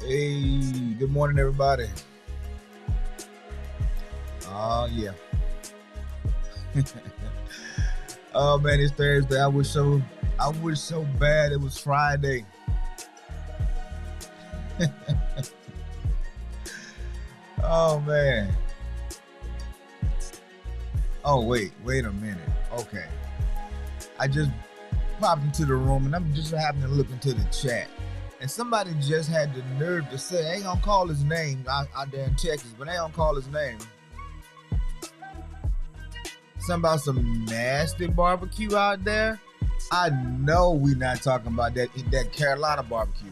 Hey, good morning, everybody. Oh yeah. Oh man, it's Thursday. I wish so bad it was Friday. Oh man. Oh wait a minute. Okay. I just popped into the room and I'm just happening to look into the chat. And somebody just had the nerve to say, I ain't gonna call his name out there in Texas, but they don't call his name. Something about some nasty barbecue out there. I know we not talking about that Carolina barbecue.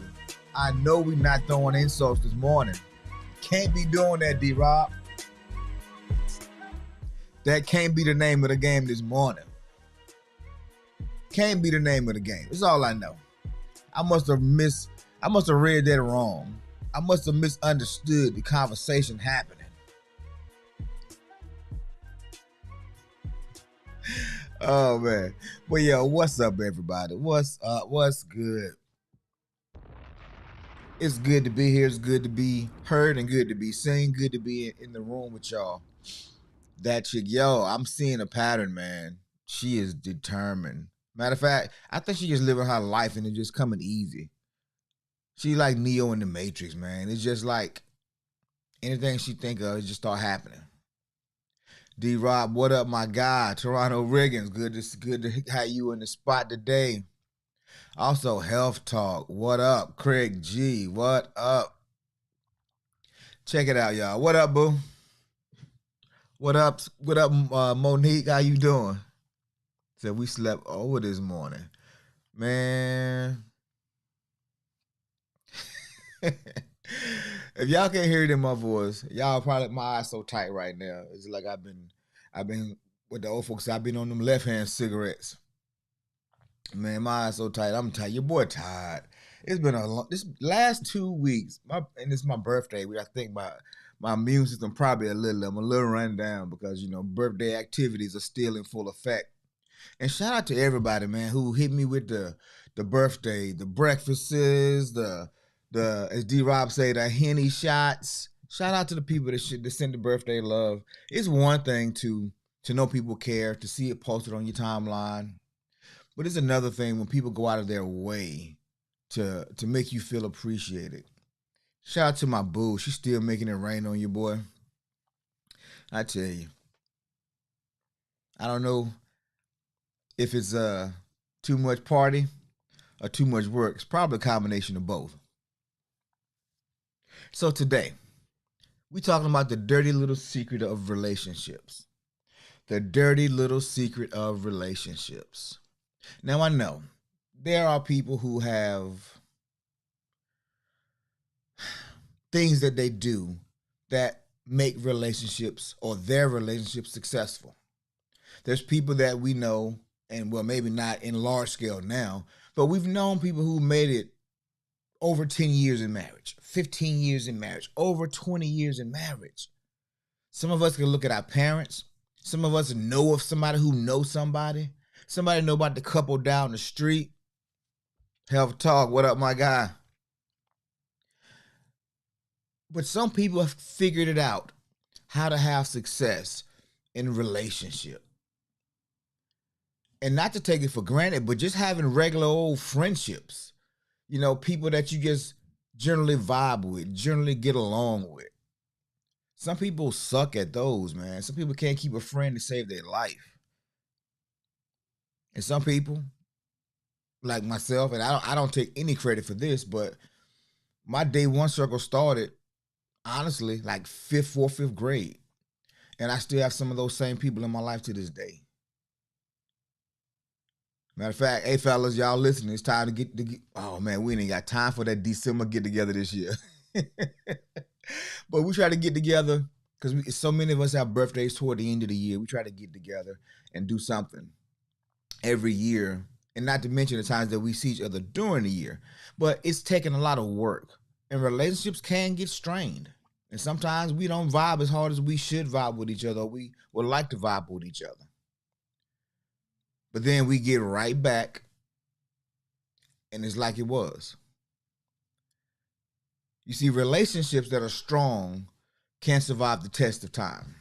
I know we not throwing insults this morning. Can't be doing that, D-Rob. That can't be the name of the game this morning. Can't be the name of the game. That's all I know. I must have read that wrong. I must have misunderstood the conversation happening. Oh man. But yo, what's up, everybody? What's good? It's good to be here. It's good to be heard and good to be seen. Good to be in the room with y'all. That chick, yo, I'm seeing a pattern, man. She is determined. Matter of fact, I think she just living her life and it's just coming easy. She like Neo in the Matrix, man. It's just like anything she think of, it just start happening. D Rob, what up, my guy? Toronto Riggins, good to have you in the spot today. Also, Health Talk, what up? Craig G, what up? Check it out, y'all. What up, boo? What up? What up, Monique? How you doing? Said we slept over this morning, man. If y'all can't hear it in my voice, y'all probably my eyes so tight right now. It's like I've been with the old folks. I've been on them left hand cigarettes. Man, my eyes so tight. I'm tired. Your boy tired. It's been a long. This last 2 weeks. And it's my birthday. I think my immune system probably I'm a little run down because birthday activities are still in full effect. And shout out to everybody, man, who hit me with the birthday, the breakfasts, the as D Rob say, the Henny shots. Shout out to the people that send the birthday love. It's one thing to know people care, to see it posted on your timeline, but it's another thing when people go out of their way to make you feel appreciated. Shout out to my boo. She's still making it rain on you, boy. I tell you. I don't know if it's too much party or too much work. It's probably a combination of both. So today, we talking about the dirty little secret of relationships. The dirty little secret of relationships. Now I know there are people who have things that they do that make relationships or their relationships successful. There's people that we know, and well, maybe not in large scale now, but we've known people who made it over 10 years in marriage, 15 years in marriage, over 20 years in marriage. Some of us can look at our parents. Some of us know of somebody who knows somebody. Somebody know about the couple down the street. Health Talk, what up, my guy? But some people have figured it out how to have success in a relationship. And not to take it for granted, but just having regular old friendships. People that you just generally vibe with, generally get along with. Some people suck at those, man. Some people can't keep a friend to save their life. And some people, like myself, and I don't take any credit for this, but my day one circle started, honestly, like fourth, fifth grade. And I still have some of those same people in my life to this day. Matter of fact, hey fellas, y'all listening, it's time to get oh man, we ain't got time for that December get together this year. But we try to get together because so many of us have birthdays toward the end of the year. We try to get together and do something every year. And not to mention the times that we see each other during the year. But it's taking a lot of work. And relationships can get strained. And sometimes we don't vibe as hard as we should vibe with each other. Or we would like to vibe with each other. But then we get right back. And it's like it was. You see, relationships that are strong can survive the test of time.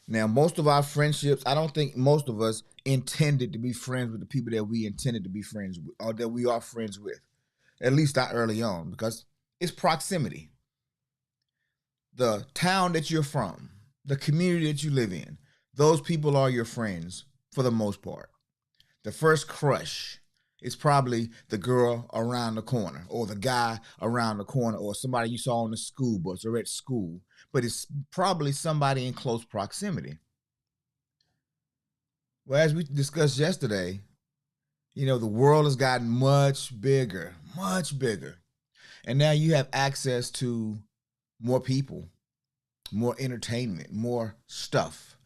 Now, most of our friendships, I don't think most of us intended to be friends with the people that we intended to be friends with, or that we are friends with, at least not early on, because it's proximity. The town that you're from, the community that you live in, those people are your friends for the most part. The first crush is probably the girl around the corner or the guy around the corner or somebody you saw on the school bus or at school, but it's probably somebody in close proximity. Well, as we discussed yesterday, the world has gotten much bigger, much bigger. And now you have access to more people, more entertainment, more stuff,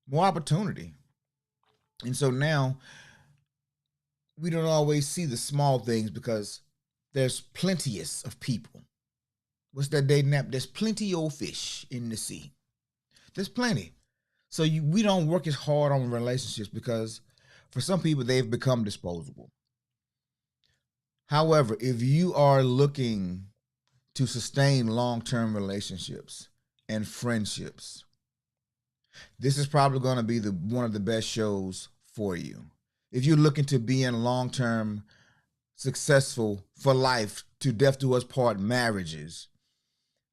more opportunity. And so now we don't always see the small things because there's plenteous of people. What's that dating app? There's plenty of fish in the sea. There's plenty. So we don't work as hard on relationships because for some people they've become disposable. However, if you are looking to sustain long-term relationships and friendships, this is probably going to be one of the best shows for you. If you're looking to be in long-term, successful for life, to death do us part marriages,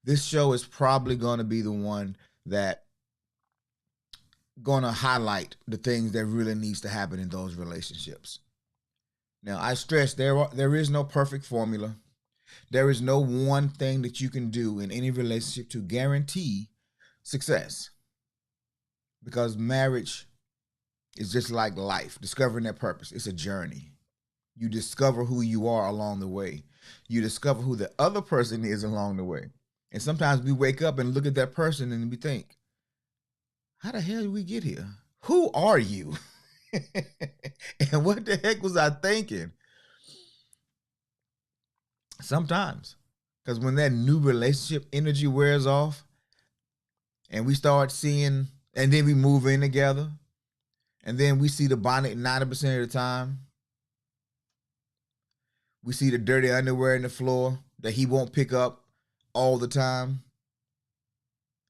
this show is probably going to be the one that going to highlight the things that really needs to happen in those relationships. Now, I stress there is no perfect formula. There is no one thing that you can do in any relationship to guarantee success. Because marriage is just like life, discovering that purpose. It's a journey. You discover who you are along the way. You discover who the other person is along the way. And sometimes we wake up and look at that person and we think, how the hell did we get here? Who are you? And what the heck was I thinking? Sometimes. Because when that new relationship energy wears off and we start seeing, and then we move in together, and then we see the bonnet 90% of the time. We see the dirty underwear in the floor that he won't pick up all the time.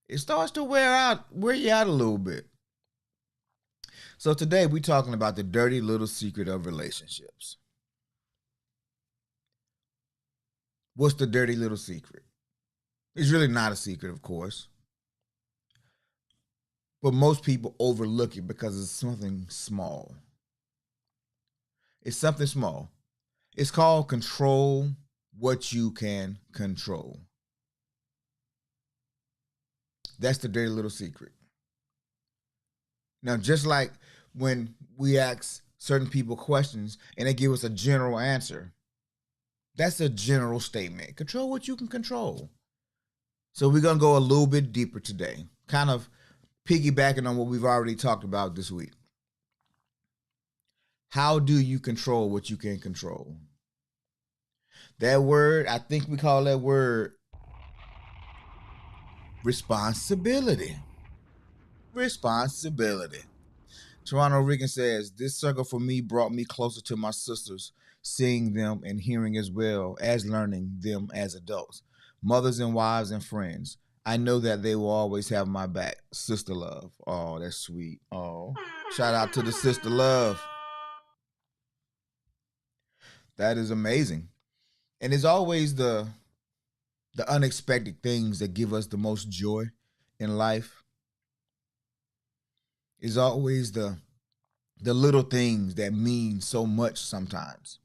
It starts to wear you out a little bit. So today we're talking about the dirty little secret of relationships. What's the dirty little secret? It's really not a secret, of course. But most people overlook it because it's something small. It's something small. It's called control what you can control. That's the dirty little secret. Now, just like when we ask certain people questions and they give us a general answer, that's a general statement. Control what you can control. So we're going to go a little bit deeper today, kind of piggybacking on what we've already talked about this week. How do you control what you can control? That word, I think we call that word responsibility. Responsibility. Toronto Rican says, this circle for me brought me closer to my sisters, seeing them and hearing as well as learning them as adults. Mothers and wives and friends. I know that they will always have my back. Sister love. Oh, that's sweet. Oh, shout out to the sister love. That is amazing. And it's always the unexpected things that give us the most joy in life. It's always the little things that mean so much sometimes.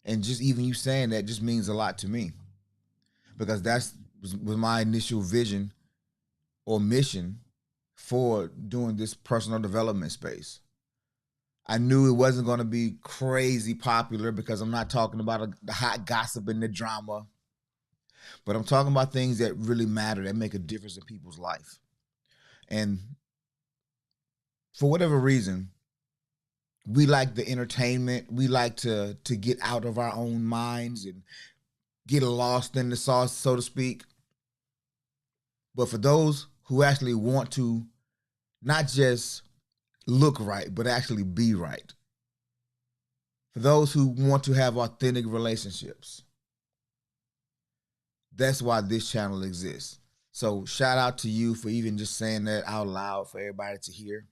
And just even you saying that just means a lot to me. Because that's was my initial vision or mission for doing this personal development space. I knew it wasn't going to be crazy popular because I'm not talking about the hot gossip and the drama, but I'm talking about things that really matter, that make a difference in people's life. And for whatever reason, we like the entertainment. We like to get out of our own minds and get lost in the sauce, so to speak. But for those who actually want to not just look right, but actually be right. For those who want to have authentic relationships. That's why this channel exists. So shout out to you for even just saying that out loud for everybody to hear.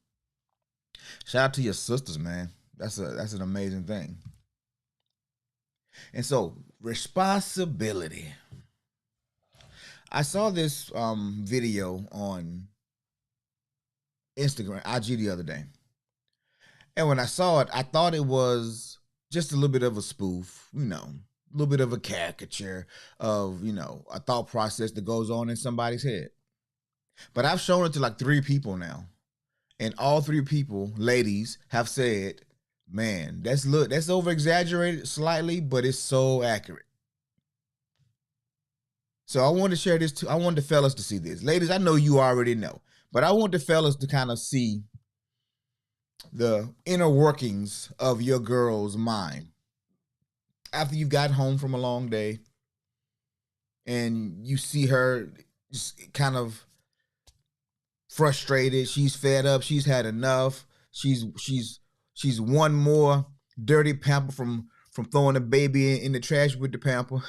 Shout out to your sisters, man. That's an amazing thing. And so, responsibility. I saw this video on Instagram, IG the other day. And when I saw it, I thought it was just a little bit of a spoof, a little bit of a caricature of, a thought process that goes on in somebody's head. But I've shown it to like 3 people now. And all 3 people, ladies, have said, man, that's over exaggerated slightly, but it's so accurate. So I wanted to share this too. I wanted the fellas to see this. Ladies, I know you already know, but I want the fellas to kind of see the inner workings of your girl's mind after you've gotten home from a long day and you see her just kind of frustrated. She's fed up. She's had enough. She's one more dirty pamper from throwing the baby in the trash with the pamper.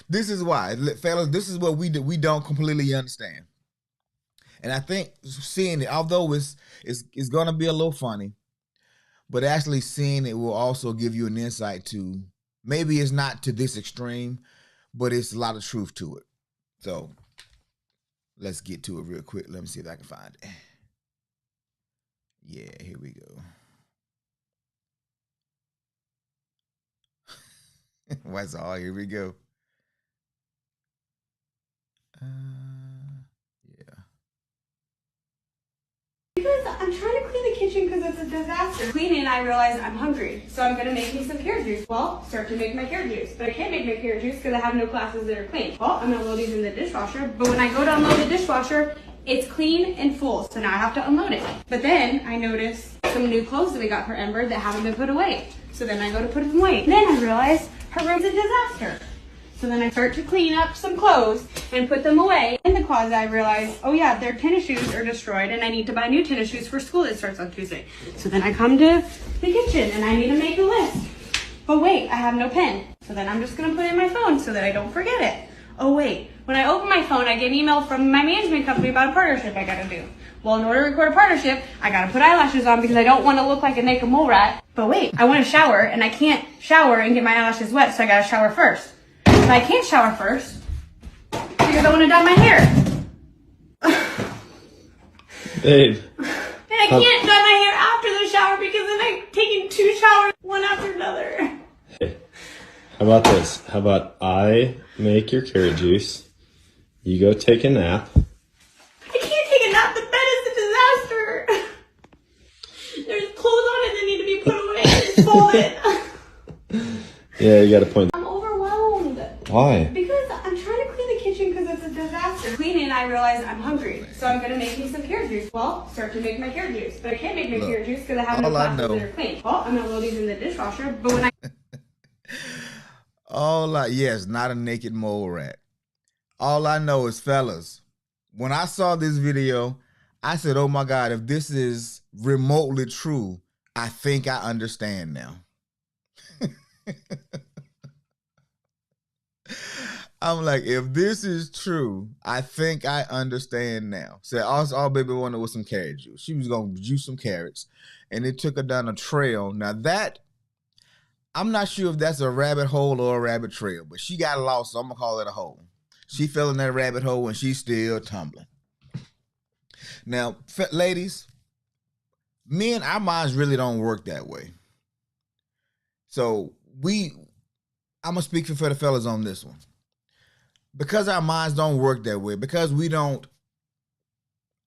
This is why, fellas, this is what we don't completely understand. And I think seeing it, although it's going to be a little funny, but actually seeing it will also give you an insight to, maybe it's not to this extreme, but it's a lot of truth to it. So let's get to it real quick. Let me see if I can find it. Yeah, here we go. What's all? Here we go. Yeah. Because I'm trying to clean the kitchen because it's a disaster. Cleaning, I realize I'm hungry, so I'm gonna make me some carrot juice. Well, start to make my carrot juice, but I can't make my carrot juice because I have no classes that are clean. Well, I'm gonna load these in the dishwasher, but when I go to unload the dishwasher, it's clean and full, so now I have to unload it. But then I notice some new clothes that we got for Ember that haven't been put away. So then I go to put them away. And then I realize her room's a disaster. So then I start to clean up some clothes and put them away. In the closet, I realize, oh yeah, their tennis shoes are destroyed and I need to buy new tennis shoes for school that starts on Tuesday. So then I come to the kitchen and I need to make a list. But wait, I have no pen. So then I'm just gonna put it in my phone so that I don't forget it. Oh wait, when I open my phone, I get an email from my management company about a partnership I gotta do. Well, in order to record a partnership, I gotta put eyelashes on because I don't wanna look like a naked mole rat. But wait, I wanna shower and I can't shower and get my eyelashes wet, so I gotta shower first. But I can't shower first because I want to dye my hair. Babe. And I can't dye my hair after the shower because then I'm taking 2 showers, one after another. Hey, how about this? How about I make your carrot juice, you go take a nap. I can't take a nap. The bed is a disaster. There's clothes on it that need to be put away. It's folded. Yeah, you got a point. I'm overwhelmed. Why? Because I'm trying to clean the kitchen because it's a disaster. Cleaning, I realize I'm hungry, so I'm gonna make me some carrot juice. Well, start to make my carrot juice, but I can't make my carrot juice because I have no classes that are clean. Well, I'm gonna load these in the dishwasher, but when I yes, not a naked mole rat. All I know is, fellas, when I saw this video, I said, oh my God, if this is remotely true, I think I understand now. I'm like, if this is true, I think I understand now. So all baby wanted was some carrot juice. She was gonna juice some carrots, and it took her down a trail. Now that, I'm not sure if that's a rabbit hole or a rabbit trail, but she got lost, so I'm gonna call it a hole. She fell in that rabbit hole and she's still tumbling. Now, ladies, men, our minds really don't work that way. So I'm gonna speak for the fellas on this one. Because our minds don't work that way, because we don't,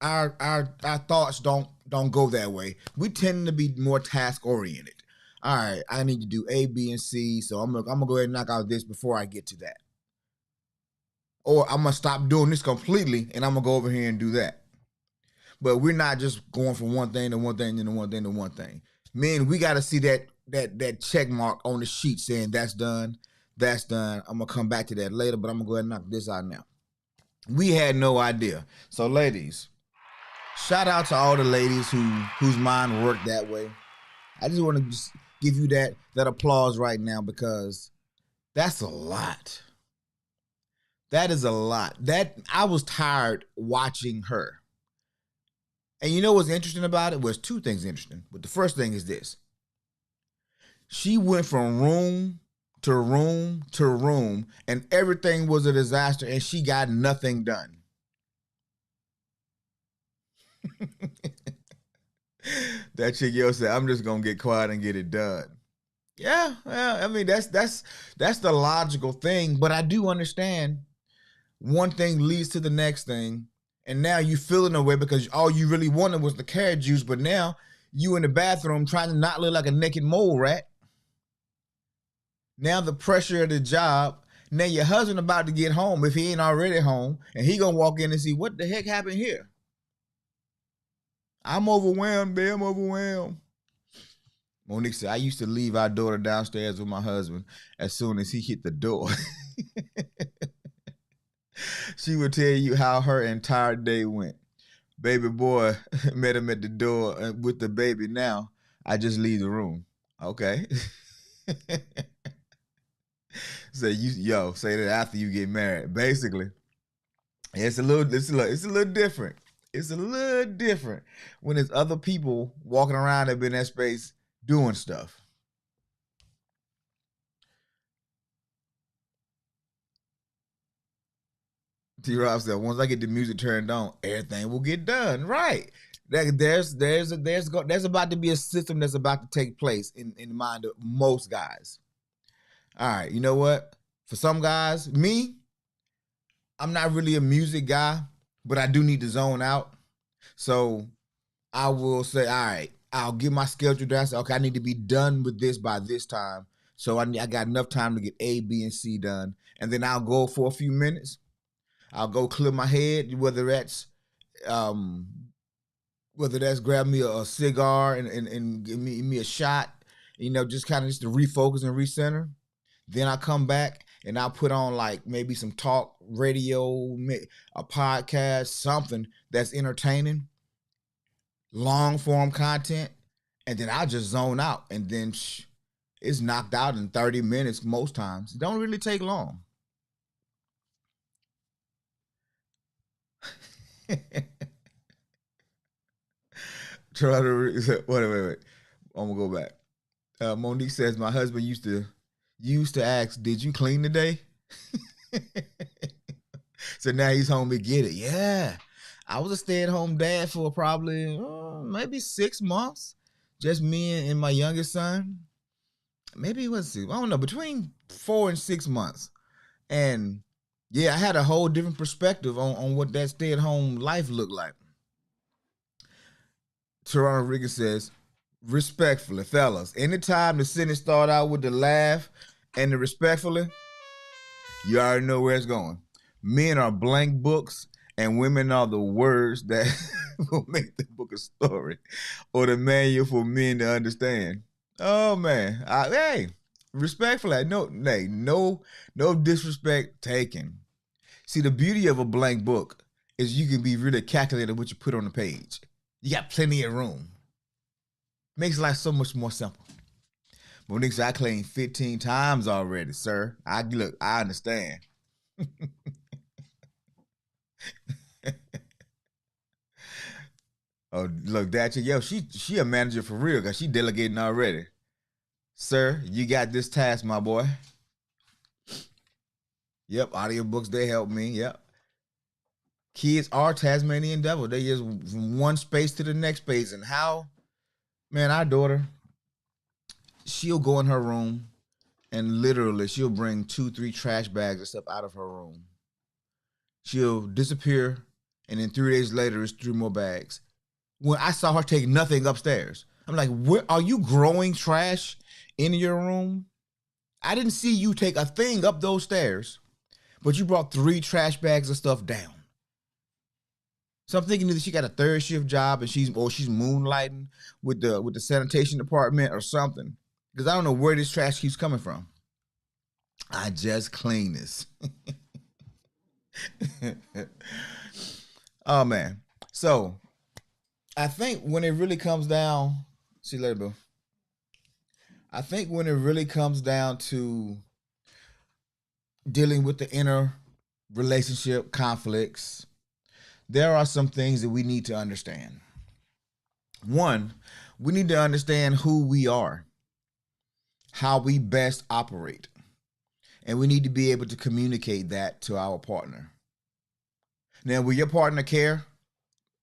our thoughts don't go that way, we tend to be more task oriented. All right, I need to do A, B, and C, so I'm gonna go ahead and knock out this before I get to that. Or I'm gonna stop doing this completely and I'm gonna go over here and do that. But we're not just going from one thing to one thing to one thing to one thing. Men, we gotta see that check mark on the sheet saying that's done. That's done. I'm gonna come back to that later, but I'm gonna go ahead and knock this out now. We had no idea. So ladies, shout out to all the ladies whose mind worked that way. I just want to just give you that applause right now, because That's a lot. That is a lot. That I was tired watching her. And you know what's interesting about it? Was two things interesting. But the first thing is this. She went from room to room to room, and everything was a disaster, and she got nothing done. That chick yo said, "I'm just gonna get quiet and get it done." Yeah, well, I mean that's the logical thing, but I do understand one thing leads to the next thing, and now you feeling away because all you really wanted was the carrot juice, but now you in the bathroom trying to not look like a naked mole rat. Now the pressure of the job. Now your husband about to get home if he ain't already home, and he gonna walk in and see what the heck happened here. I'm overwhelmed, babe. I'm overwhelmed. Monique said, I used to leave our daughter downstairs with my husband as soon as he hit the door. She would tell you how her entire day went. Baby boy met him at the door with the baby. Now I just leave the room. Okay. Say say that after you get married. Basically, it's a little different. It's a little different when there's other people walking around up in that space doing stuff. T-Rob said, once I get the music turned on, everything will get done. Right. There's about to be a system that's about to take place in the mind of most guys. All right, you know what? For some guys, me, I'm not really a music guy, but I do need to zone out. So I will say, all right, I'll get my schedule down. Say, okay, I need to be done with this by this time. So I got enough time to get A, B, and C done. And then I'll go for a few minutes. I'll go clear my head, whether that's grab me a cigar and give me a shot, just kind of just to refocus and recenter. Then I come back and I'll put on like maybe some talk radio, a podcast, something that's entertaining, long form content, and then I'll just zone out, and then it's knocked out in 30 minutes most times. It don't really take long. Try to wait. I'm gonna go back. Monique says my husband used to ask, "Did you clean today?" So now he's home to get it. Yeah, I was a stay-at-home dad for probably maybe 6 months, just me and my youngest son. Maybe it was 6. I don't know, between 4 and 6 months, and yeah, I had a whole different perspective on what that stay-at-home life looked like. Toronto Riggins says, respectfully, fellas, anytime the sentence start out with the laugh and the respectfully, you already know where it's going. Men are blank books, and women are the words that will make the book a story or the manual for men to understand. Oh man, hey, respectfully, no disrespect taken. See, the beauty of a blank book is you can be really calculated what you put on the page. You got plenty of room. Makes life so much more simple. Monique said, I claimed 15 times already, sir. I understand. Oh, look, that chick, yo, she a manager for real, because she delegating already. Sir, you got this task, my boy. Yep, audiobooks, they help me. Yep. Kids are Tasmanian devil. They just from one space to the next space. And how, man, our daughter, she'll go in her room and literally she'll bring 2-3 trash bags of stuff out of her room. She'll disappear, and then 3 days later, it's 3 more bags. When I saw her take nothing upstairs, I'm like, are you growing trash in your room? I didn't see you take a thing up those stairs, but you brought 3 trash bags of stuff down. So I'm thinking that she got a third shift job and she's moonlighting with the sanitation department or something. Because I don't know where this trash keeps coming from. I just clean this. Oh man. So I think when it really comes down, see you later, Bill. I think when it really comes down to dealing with the inner relationship conflicts, there are some things that we need to understand. One, we need to understand who we are, how we best operate, and we need to be able to communicate that to our partner. Now, will your partner care?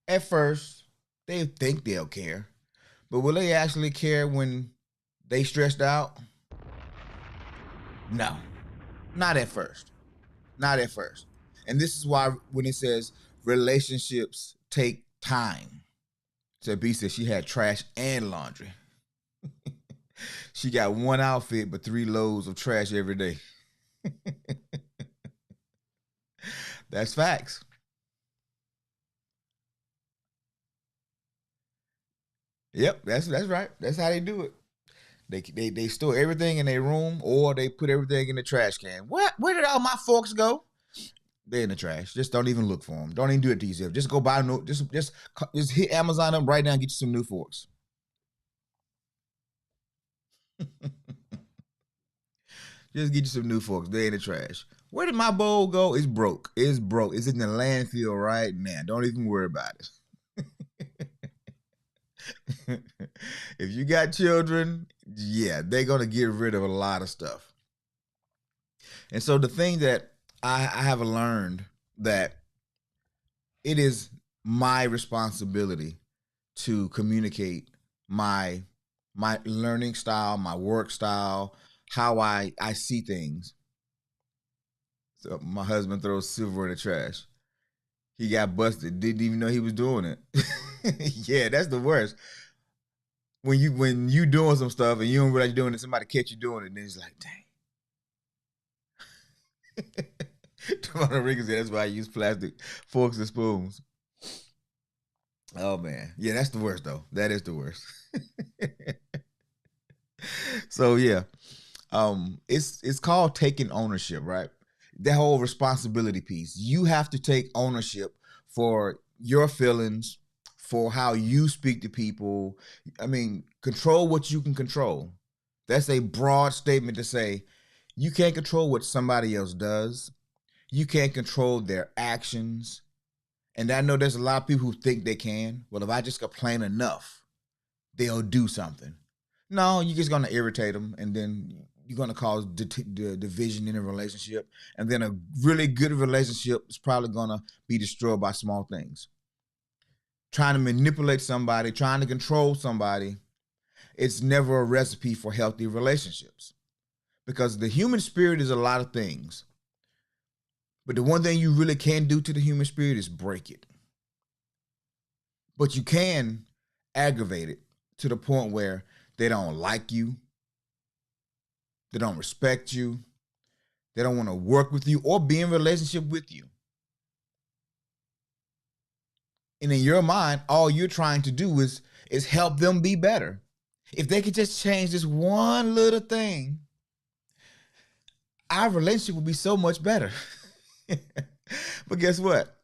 At first, they think they'll care, but will they actually care when they stressed out? No, not at first. Not at first. And this is why when it says relationships take time. So B said she had trash and laundry. She got one outfit but 3 loads of trash every day. That's facts. Yep, that's right. That's how they do it. They store everything in their room or they put everything in the trash can. What? Where did all my forks go? They're in the trash. Just don't even look for them. Don't even do it to yourself. Just go buy new. Just hit Amazon up right now and get you some new forks. Just get you some new forks. They're in the trash. Where did my bowl go? It's broke. It's broke. It's in the landfill right now. Don't even worry about it. If you got children, yeah, they're gonna get rid of a lot of stuff. And so the thing that I have learned that it is my responsibility to communicate my learning style, my work style, how I see things. So my husband throws silver in the trash. He got busted. Didn't even know he was doing it. Yeah, that's the worst. When you doing some stuff and you don't realize you're doing it, somebody catch you doing it, and then it's like, dang. Toronto Riggins said that's why I use plastic forks and spoons. Oh man. Yeah, that's the worst though. That is the worst. So yeah. It's called taking ownership, right? That whole responsibility piece. You have to take ownership for your feelings, for how you speak to people. I mean, control what you can control. That's a broad statement to say you can't control what somebody else does. You can't control their actions. And I know there's a lot of people who think they can. Well, if I just complain enough, they'll do something. No, you're just going to irritate them, and then you're going to cause division in a relationship. And then a really good relationship is probably going to be destroyed by small things. Trying to manipulate somebody, trying to control somebody, it's never a recipe for healthy relationships. Because the human spirit is a lot of things. But the one thing you really can't do to the human spirit is break it. But you can aggravate it to the point where they don't like you, they don't respect you, they don't want to work with you or be in a relationship with you. And in your mind, all you're trying to do is help them be better. If they could just change this one little thing, our relationship would be so much better. But guess what?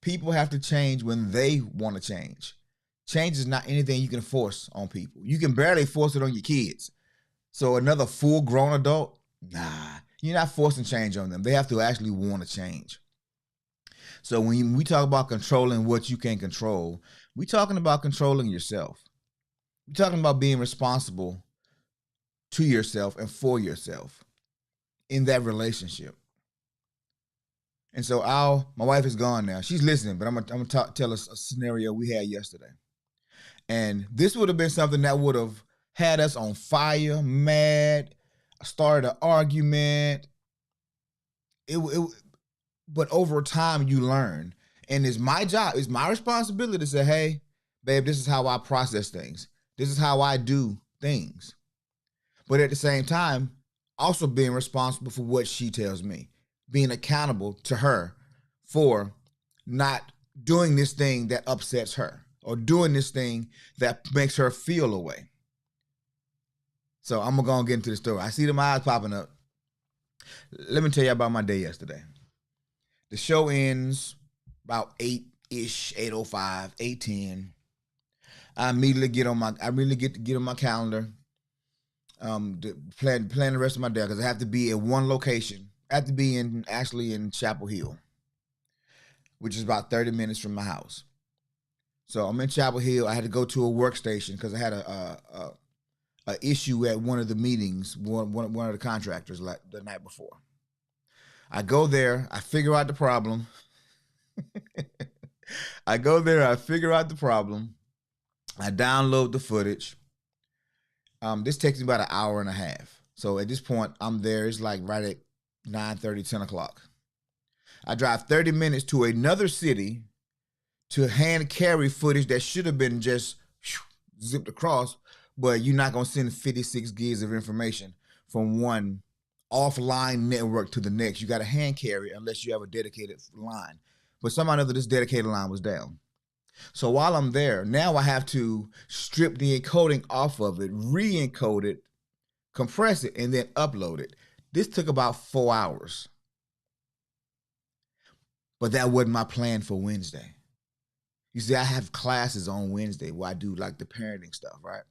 People have to change when they want to change. Change is not anything you can force on people. You can barely force it on your kids. So another full-grown adult, nah, you're not forcing change on them. They have to actually want to change. So when we talk about controlling what you can control, we're talking about controlling yourself. We're talking about being responsible to yourself and for yourself in that relationship. And so my wife is gone now. She's listening, but I'm gonna tell us a scenario we had yesterday. And this would have been something that would have had us on fire, mad, started an argument. But over time you learn. And it's my job, it's my responsibility to say, hey, babe, this is how I process things. This is how I do things. But at the same time, also being responsible for what she tells me. Being accountable to her for not doing this thing that upsets her or doing this thing that makes her feel a way. So I'm going to get into the story. I see them eyes popping up. Let me tell you about my day yesterday. The show ends about 8-ish, 8:05, 8:10. I immediately get on my calendar, to plan the rest of my day because I have to be at one location I had to be actually in Chapel Hill, which is about 30 minutes from my house. So I'm in Chapel Hill. I had to go to a workstation because I had a issue at one of the meetings, one of the contractors the night before. I go there, I figure out the problem. I go there, I figure out the problem. I download the footage. This takes me about an hour and a half. So at this point, I'm there. It's like right at 9:30, 10 o'clock. I drive 30 minutes to another city to hand carry footage that should have been just zipped across, but you're not going to send 56 gigs of information from one offline network to the next. You got to hand carry unless you have a dedicated line. But somehow or another, this dedicated line was down. So while I'm there, now I have to strip the encoding off of it, re-encode it, compress it, and then upload it. This took about 4 hours. But that wasn't my plan for Wednesday. You see, I have classes on Wednesday where I do like the parenting stuff, right?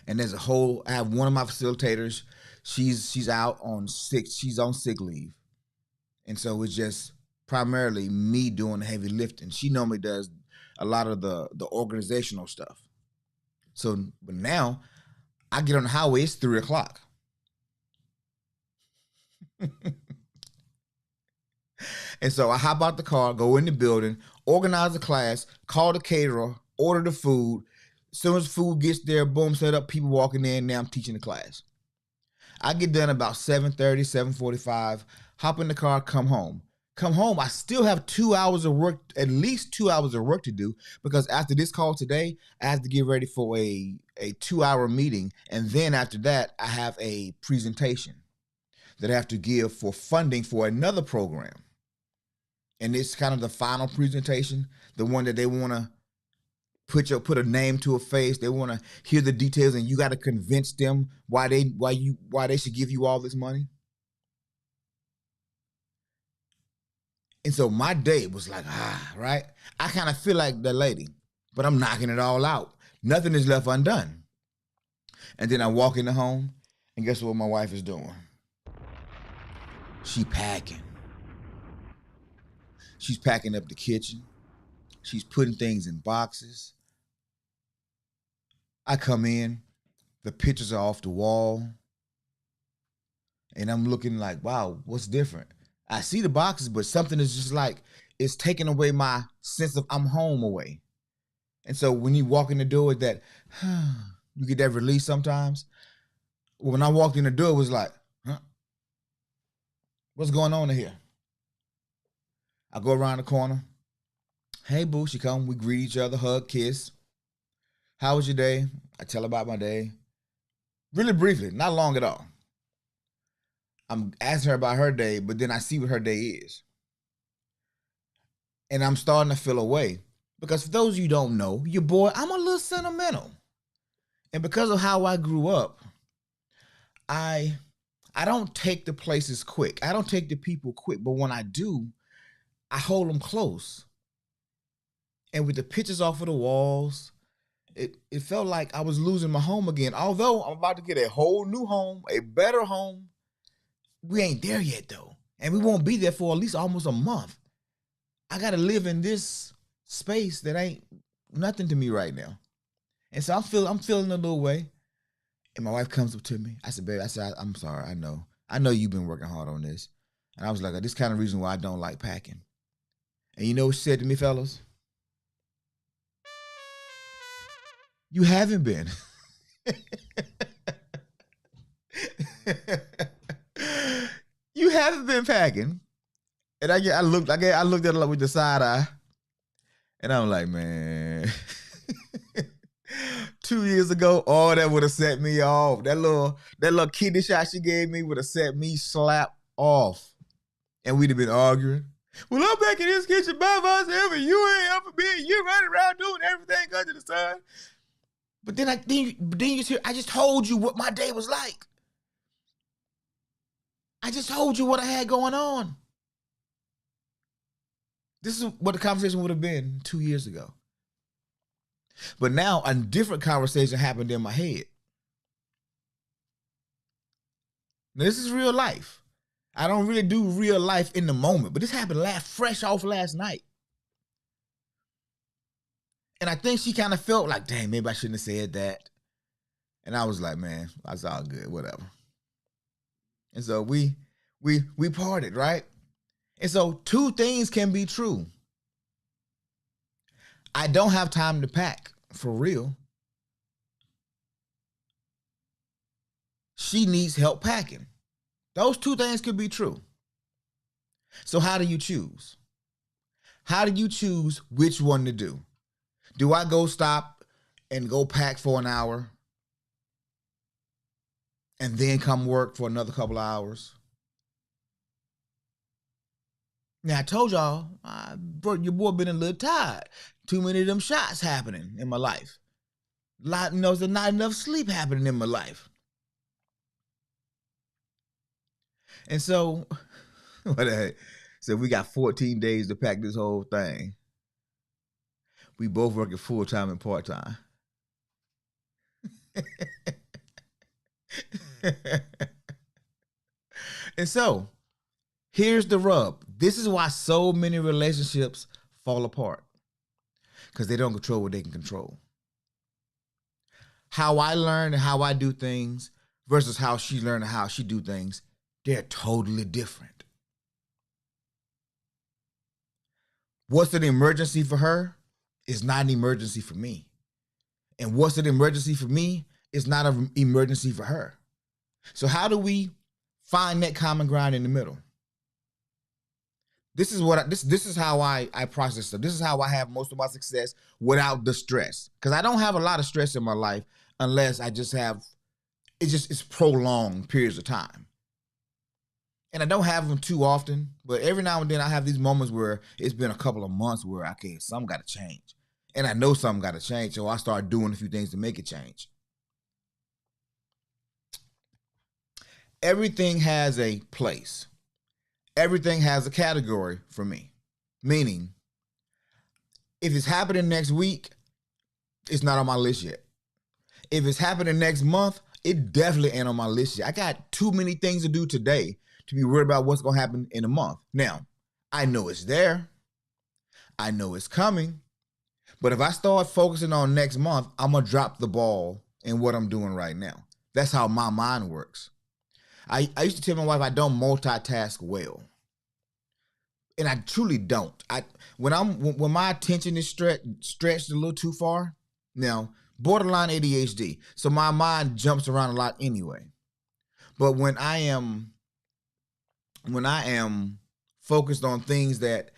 And there's I have one of my facilitators, she's out on she's on sick leave. And so it's just primarily me doing the heavy lifting. She normally does a lot of the organizational stuff. So, but now I get on the highway, it's 3 o'clock. And so I hop out the car, go in the building, organize the class, call the caterer, order the food. As soon as food gets there, boom, set up, people walking in, now I'm teaching the class. I get done about 7:30, 7:45, hop in the car, come home. Come home, I still have 2 hours of work, at least 2 hours of work to do, because after this call today, I have to get ready for a 2-hour meeting. And then after that, I have a presentation that I have to give for funding for another program. And it's kind of the final presentation, the one that they want to put a name to a face. They want to hear the details, and you got to convince them why they should give you all this money. And so my day was like, right? I kind of feel like that lady, but I'm knocking it all out. Nothing is left undone. And then I walk into home, and guess what my wife is doing? She packing. She's packing up the kitchen. She's putting things in boxes. I come in, the pictures are off the wall, and I'm looking like, wow, what's different? I see the boxes, but something is just like, it's taking away my sense of I'm home away. And so when you walk in the door with that, you get that release sometimes. When I walked in the door, it was like, what's going on in here? I go around the corner. Hey, boo, she come. We greet each other, hug, kiss. How was your day? I tell her about my day. Really briefly, not long at all. I'm asking her about her day, but then I see what her day is. And I'm starting to feel away. Because for those of you who don't know, your boy, I'm a little sentimental. And because of how I grew up, I don't take the places quick. I don't take the people quick. But when I do, I hold them close. And with the pictures off of the walls, it felt like I was losing my home again. Although I'm about to get a whole new home, a better home, we ain't there yet though. And we won't be there for at least almost a month. I got to live in this space that ain't nothing to me right now. And so I'm feeling a little way. And my wife comes up to me. I said, babe, I'm sorry. I know you've been working hard on this. And I was like, this kind of reason why I don't like packing. And you know what she said to me, fellas? You haven't been. You haven't been packing. And I looked at her with the side eye. And I'm like, man. 2 years ago, that would have set me off. That little kidney shot she gave me would have set me slap off. And we'd have been arguing. Well, I'm back in this kitchen by myself, and you ain't helping me. You're running around doing everything under the sun. But then you hear, I just told you what my day was like. I just told you what I had going on. This is what the conversation would have been 2 years ago. But now a different conversation happened in my head. Now, this is real life. I don't really do real life in the moment, but this happened fresh off last night. And I think she kind of felt like, dang, maybe I shouldn't have said that. And I was like, man, that's all good, whatever. And so we parted, right? And so two things can be true. I don't have time to pack, for real. She needs help packing. Those two things could be true. So how do you choose? How do you choose which one to do? Do I go stop and go pack for an hour and then come work for another couple of hours? Now, I told y'all, your boy been a little tired. Too many of them shots happening in my life. There's not enough sleep happening in my life. And so, what the heck? So we got 14 days to pack this whole thing. We both working full-time and part-time. And so, here's the rub. This is why so many relationships fall apart. Because they don't control what they can control. How I learn and how I do things versus how she learned and how she do things, they're totally different. What's an emergency for her is not an emergency for me. And what's an emergency for me is not an emergency for her. So how do we find that common ground in the middle? This is what this is how I process stuff. This is how I have most of my success without the stress. Because I don't have a lot of stress in my life unless I just have it's prolonged periods of time. And I don't have them too often, but every now and then I have these moments where it's been a couple of months where something got to change. And I know something got to change, so I start doing a few things to make it change. Everything has a place. Everything has a category for me. Meaning, if it's happening next week, it's not on my list yet. If it's happening next month, it definitely ain't on my list yet. I got too many things to do today to be worried about what's going to happen in a month. Now, I know it's there. I know it's coming. But if I start focusing on next month, I'm going to drop the ball in what I'm doing right now. That's how my mind works. I used to tell my wife I don't multitask well. And I truly don't. When my attention is stretched a little too far, now, borderline ADHD. So my mind jumps around a lot anyway. But when I am focused on things that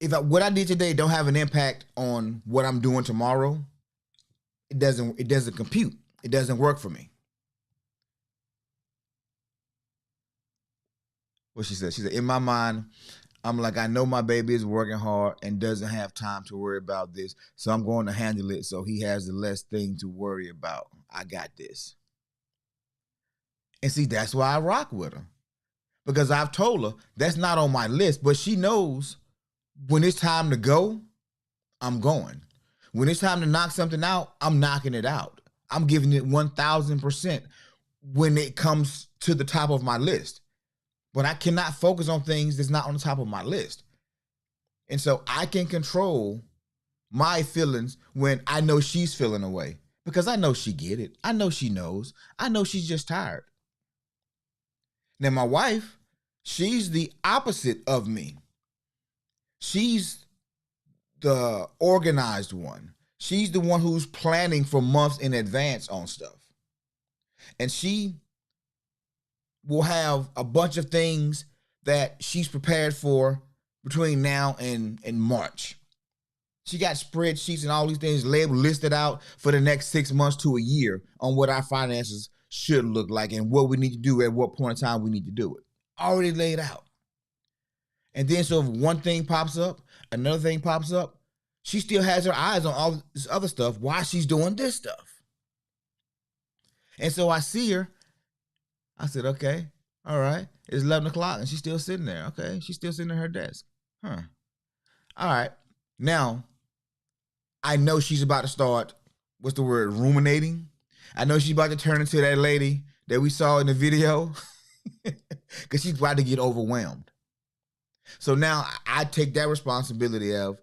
what I did today don't have an impact on what I'm doing tomorrow, it doesn't compute. It doesn't work for me. What she said, in my mind, I'm like, I know my baby is working hard and doesn't have time to worry about this, so I'm going to handle it so he has the less thing to worry about. I got this. And see, that's why I rock with her. Because I've told her that's not on my list, but she knows when it's time to go, I'm going. When it's time to knock something out, I'm knocking it out. I'm giving it 1,000% when it comes to the top of my list. But I cannot focus on things that's not on the top of my list. And so I can control my feelings when I know she's feeling away. Because I know she get it. I know she knows. I know she's just tired. Now my wife, she's the opposite of me. She's the organized one. She's the one who's planning for months in advance on stuff. And she will have a bunch of things that she's prepared for between now and March. She got spreadsheets and all these things listed out for the next 6 months to a year on what our finances should look like and what we need to do at what point in time we need to do it. Already laid out. And then so if one thing pops up, another thing pops up, she still has her eyes on all this other stuff while she's doing this stuff. And so I see her. I said, okay, all right. It's 11 o'clock and she's still sitting there. Okay, she's still sitting at her desk. All right. Now, I know she's about to start, what's the word, ruminating. I know she's about to turn into that lady that we saw in the video. because she's about to get overwhelmed. So now I take that responsibility of,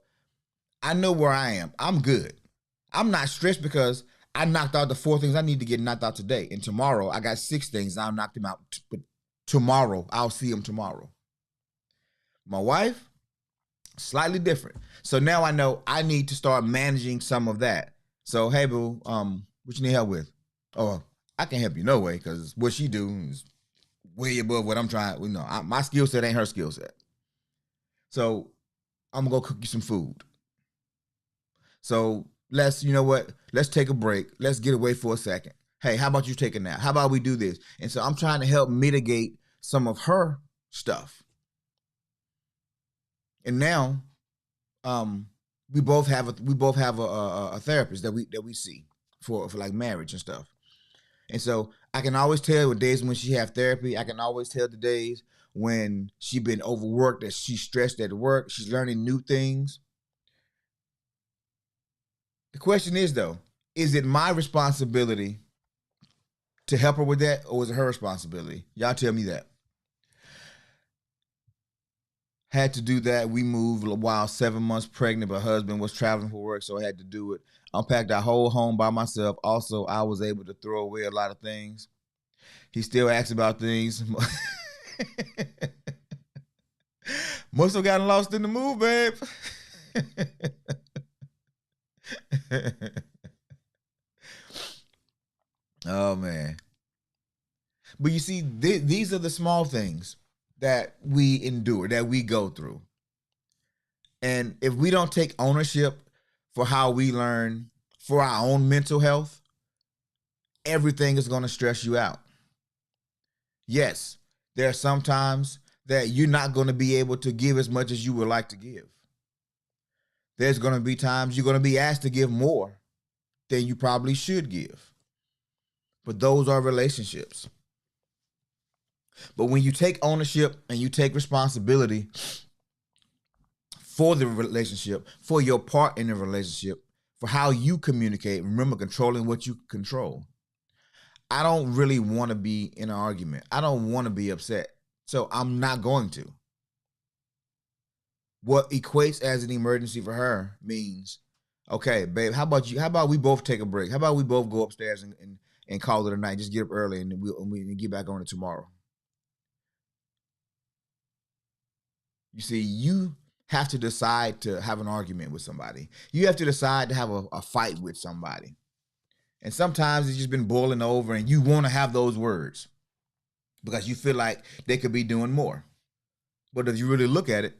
I know where I am. I'm good. I'm not stressed because I knocked out the 4 things I need to get knocked out today. And tomorrow I got 6 things. I'll knock them out. But tomorrow, I'll see them tomorrow. My wife, slightly different. So now I know I need to start managing some of that. So, hey, boo, what you need help with? Oh, I can't help you no way, because what she do is way above what I'm trying. My skill set ain't her skill set. So I'm gonna go cook you some food. So let's take a break. Let's get away for a second. Hey, how about you take a nap? How about we do this? And so I'm trying to help mitigate some of her stuff. And now, we both have a therapist that we see for like marriage and stuff. And so I can always tell the days when she have therapy. I can always tell the days when she been overworked, that she's stressed at work. She's learning new things. The question is, though, is it my responsibility to help her with that, or is it her responsibility? Y'all tell me that. Had to do that. We moved while 7 months pregnant, but husband was traveling for work, so I had to do it. Unpacked our whole home by myself. Also, I was able to throw away a lot of things. He still asks about things. Must have gotten lost in the move, babe. Oh, man. But you see, these are the small things that we endure, that we go through. And if we don't take ownership for how we learn, for our own mental health, everything is going to stress you out. Yes, there are some times that you're not going to be able to give as much as you would like to give. There's going to be times you're going to be asked to give more than you probably should give. But those are relationships. But when you take ownership and you take responsibility for the relationship, for your part in the relationship, for how you communicate, remember, controlling what you control. I don't really want to be in an argument. I don't want to be upset. So I'm not going to. What equates as an emergency for her means, okay, babe, how about we both take a break? How about we both go upstairs and call it a night? Just get up early and we get back on it tomorrow. You see, you have to decide to have an argument with somebody. You have to decide to have a fight with somebody. And sometimes it's just been boiling over and you want to have those words because you feel like they could be doing more. But if you really look at it,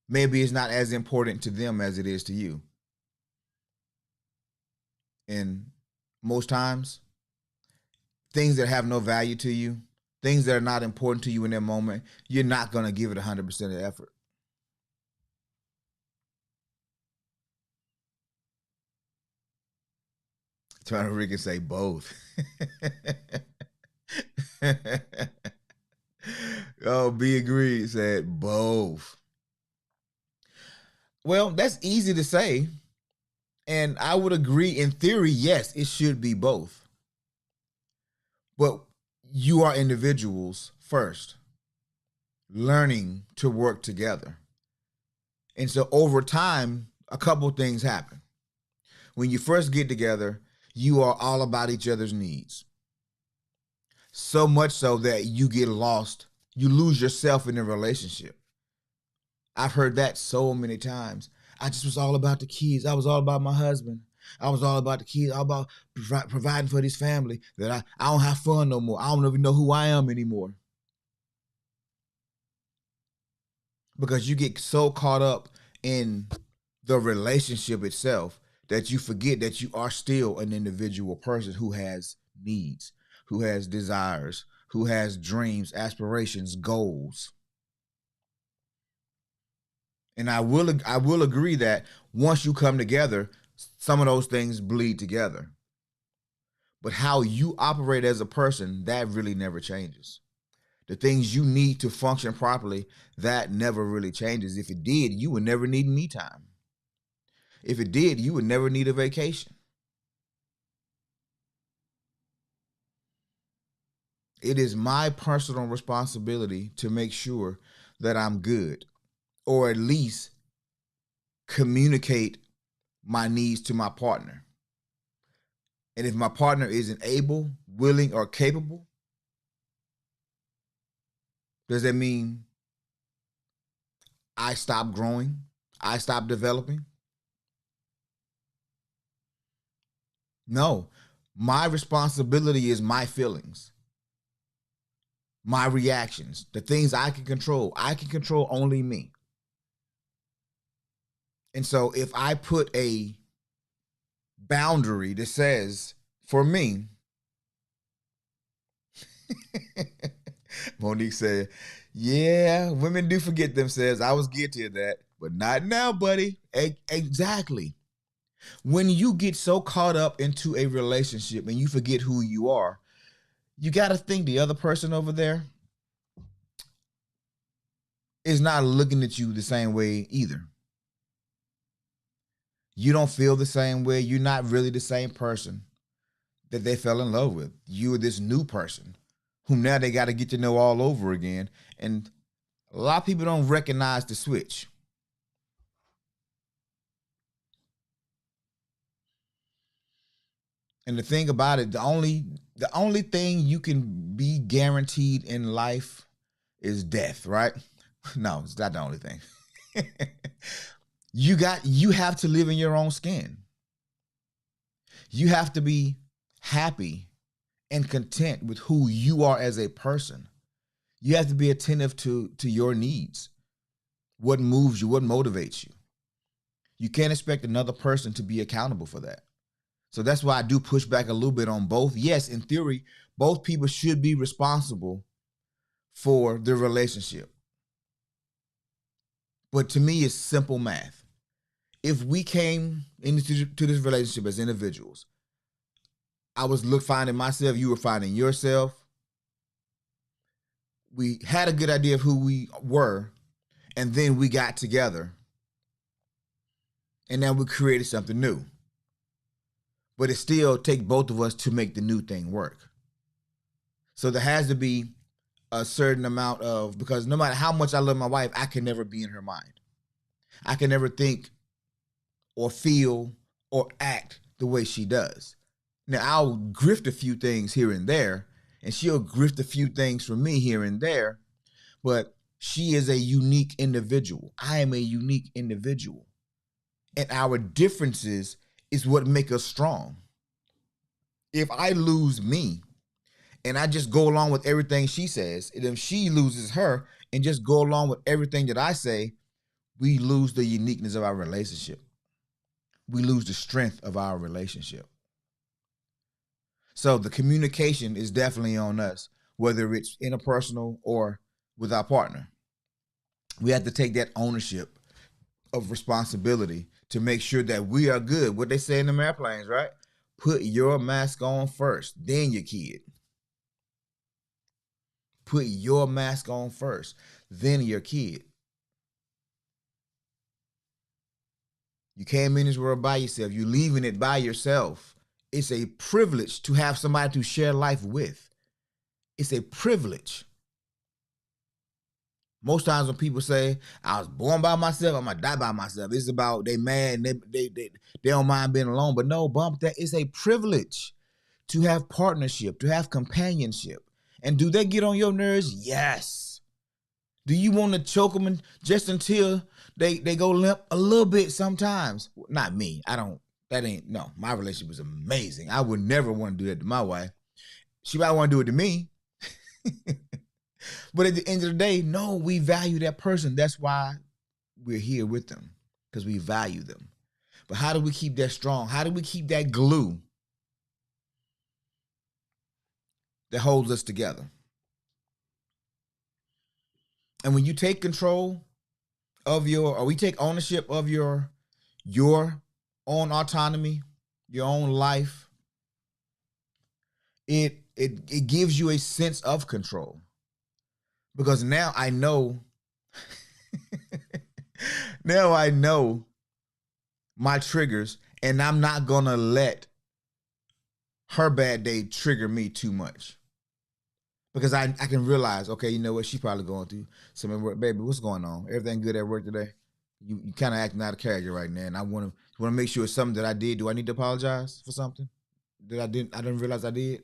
maybe it's not as important to them as it is to you. And most times, things that have no value to you, things that are not important to you in that moment, you're not going to give it 100% of effort. Trying to Rick say both. Oh, B agreed, said both. Well, that's easy to say. And I would agree in theory, yes, it should be both. But you are individuals first, learning to work together. And so over time, a couple things happen. When you first get together, you are all about each other's needs. So much so that you get lost, you lose yourself in the relationship. I've heard that so many times. I just was all about the kids. I was all about my husband. I was all about the kids, all about providing for this family, that I don't have fun no more. I don't even know who I am anymore. Because you get so caught up in the relationship itself that you forget that you are still an individual person who has needs, who has desires, who has dreams, aspirations, goals. And I will agree that once you come together, some of those things bleed together. But how you operate as a person, that really never changes. The things you need to function properly, that never really changes. If it did, you would never need me time. If it did, you would never need a vacation. It is my personal responsibility to make sure that I'm good, or at least communicate my needs to my partner. And if my partner isn't able, willing, or capable, does that mean I stop growing? I stop developing? No. My responsibility is my feelings, my reactions, the things I can control. I can control only me. And so if I put a boundary that says, for me, Monique said, yeah, women do forget themselves. I was guilty of that, but not now, buddy. Exactly. When you get so caught up into a relationship and you forget who you are, you got to think the other person over there is not looking at you the same way either. You don't feel the same way. You're not really the same person that they fell in love with. You're this new person whom now they got to get to know all over again. And a lot of people don't recognize the switch. And the thing about it, the only thing you can be guaranteed in life is death, right? No, it's not the only thing. You have to live in your own skin. You have to be happy and content with who you are as a person. You have to be attentive to your needs. What moves you, what motivates you. You can't expect another person to be accountable for that. So that's why I do push back a little bit on both. Yes, in theory, both people should be responsible for the relationship. But to me, it's simple math. If we came into this relationship as individuals, I was finding myself, you were finding yourself. We had a good idea of who we were, and then we got together, and then we created something new. But it still takes both of us to make the new thing work. So there has to be a certain amount of, because no matter how much I love my wife, I can never be in her mind. I can never think or feel or act the way she does. Now, I'll grift a few things here and there, and she'll grift a few things from me here and there, but she is a unique individual. I am a unique individual. And our differences is what make us strong. If I lose me and I just go along with everything she says, and if she loses her and just go along with everything that I say, we lose the uniqueness of our relationship. We lose the strength of our relationship. So the communication is definitely on us, whether it's interpersonal or with our partner. We have to take that ownership of responsibility to make sure that we are good. What they say in the airplanes, right? Put your mask on first, then your kid. Put your mask on first, then your kid. You came in this world by yourself. You're leaving it by yourself. It's a privilege to have somebody to share life with. It's a privilege. Most times when people say, I was born by myself, I'm going to die by myself. It's about they mad, they don't mind being alone. But no, bump that. It's a privilege to have partnership, to have companionship. And do they get on your nerves? Yes. Do you want to choke them just until they go limp? A little bit sometimes. Not me. No, my relationship is amazing. I would never want to do that to my wife. She might want to do it to me. But at the end of the day, no, we value that person. That's why we're here with them, because we value them. But how do we keep that strong? How do we keep that glue that holds us together? And when you take control of we take ownership of your own autonomy, your own life, it gives you a sense of control. Because now I know, now I know my triggers, and I'm not gonna let her bad day trigger me too much. because I can realize, okay, you know what, she's probably going through some of work. Baby, what's going on? Everything good at work today? You kind of acting out of character right now, and I want to make sure it's something that I did. Do I need to apologize for something that I didn't realize I did?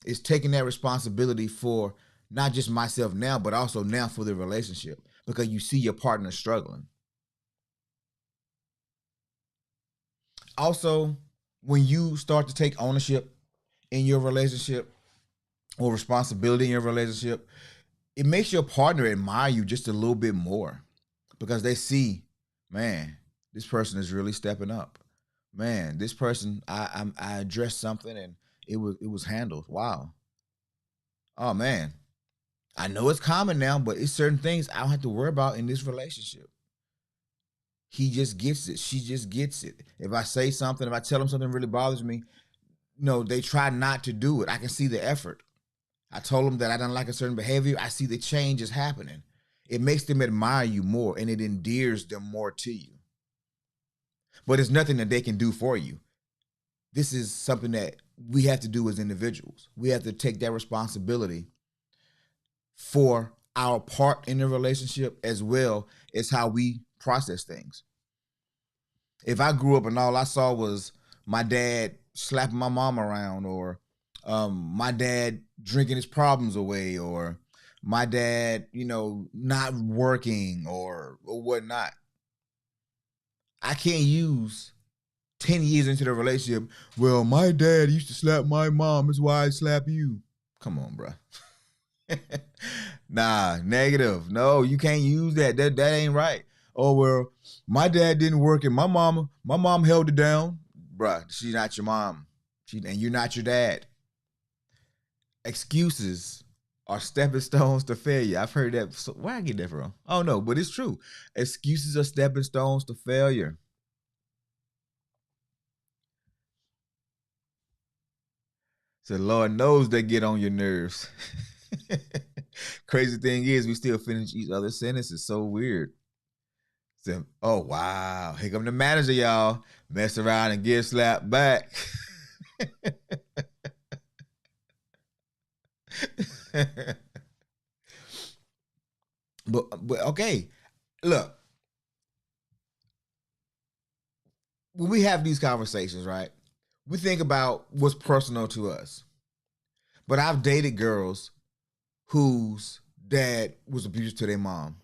It's taking that responsibility for not just myself now, but also now for the relationship, because you see your partner struggling. Also, when you start to take ownership in your relationship or responsibility in your relationship, it makes your partner admire you just a little bit more, because they see, man, this person is really stepping up. Man, this person, I addressed something and it was handled. Wow. Oh man, I know it's common now, but it's certain things I don't have to worry about in this relationship. He just gets it. She just gets it. If I say something, if I tell them something really bothers me, they try not to do it. I can see the effort. I told them that I don't like a certain behavior. I see the change is happening. It makes them admire you more, and it endears them more to you. But it's nothing that they can do for you. This is something that we have to do as individuals. We have to take that responsibility for our part in the relationship, as well as how we process things. If I grew up and all I saw was my dad slapping my mom around, or my dad drinking his problems away, or my dad, not working or whatnot, I can't use 10 years into the relationship, well, my dad used to slap my mom, that's why I slap you. Come on, bro. Nah, negative. No, you can't use that. That ain't right. Oh, well, my dad didn't work and my mom held it down. Bruh, she's not your mom. And you're not your dad. Excuses are stepping stones to failure. I've heard that. So where I get that from? Oh no, but it's true. Excuses are stepping stones to failure. So Lord knows they get on your nerves. Crazy thing is, we still finish each other's sentences. So weird. So, oh wow, here come the manager, y'all. Mess around and get slapped back. but okay, look. When we have these conversations, right? We think about what's personal to us. But I've dated girls whose dad was abusive to their mom.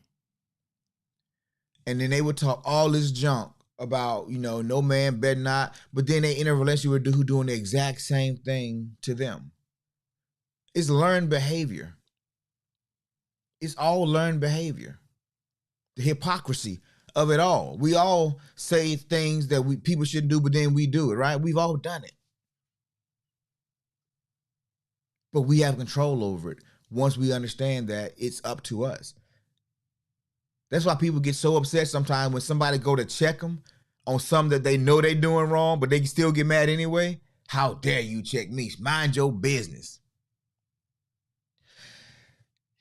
And then they would talk all this junk about, no man better not. But then they in a relationship with a dude who doing the exact same thing to them. It's learned behavior. It's all learned behavior. The hypocrisy of it all. We all say things that people shouldn't do, but then we do it, right? We've all done it. But we have control over it once we understand that it's up to us. That's why people get so upset sometimes when somebody go to check them on something that they know they're doing wrong, but they can still get mad anyway. How dare you check me? Mind your business.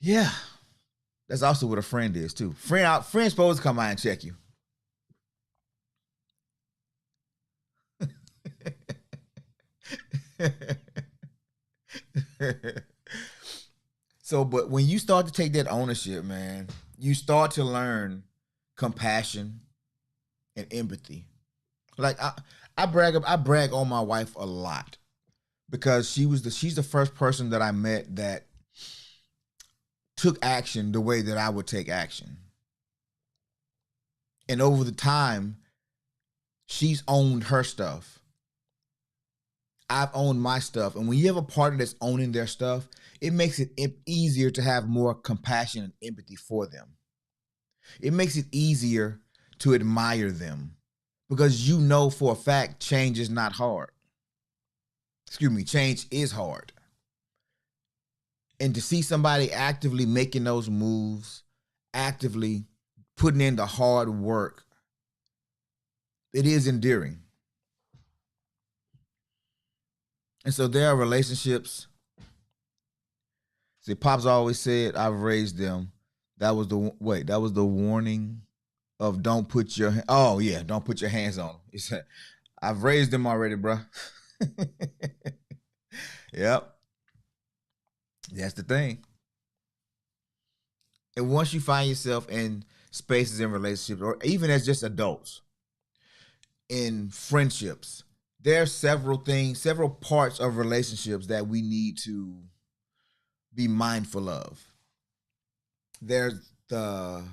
Yeah. That's also what a friend is too. Friend's supposed to come out and check you. So, but when you start to take that ownership, man, you start to learn compassion and empathy. Like I brag on my wife a lot, because she's the first person that I met that took action the way that I would take action. And over the time, she's owned her stuff. I've owned my stuff. And when you have a partner that's owning their stuff, it makes it easier to have more compassion and empathy for them. It makes it easier to admire them, because you know for a fact change is not hard. Change is hard. And to see somebody actively making those moves, actively putting in the hard work, it is endearing. And so there are relationships. See, Pops always said, I've raised them. That was the warning of don't put your hands on them. He said, I've raised them already, bro. Yep. That's the thing. And once you find yourself in spaces in relationships, or even as just adults, in friendships, there are several things, several parts of relationships that we need to be mindful of. There's the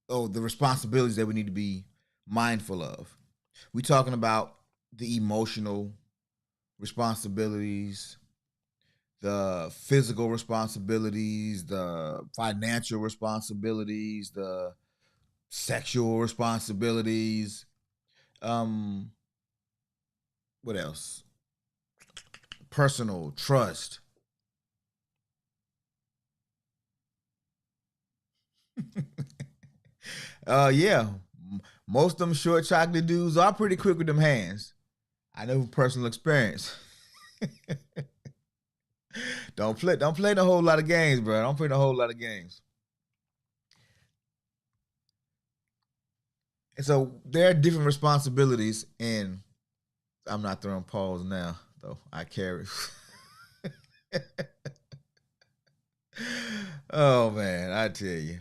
responsibilities that we need to be mindful of. We're talking about the emotional responsibilities, the physical responsibilities, the financial responsibilities, the sexual responsibilities. Um, what else? Personal trust. Yeah. Most of them short chocolate dudes are pretty quick with them hands. I know from personal experience. Don't play a whole lot of games, bro. Don't play a whole lot of games. And so there are different responsibilities, and I'm not throwing pause now, though I carry. Oh man, I tell you.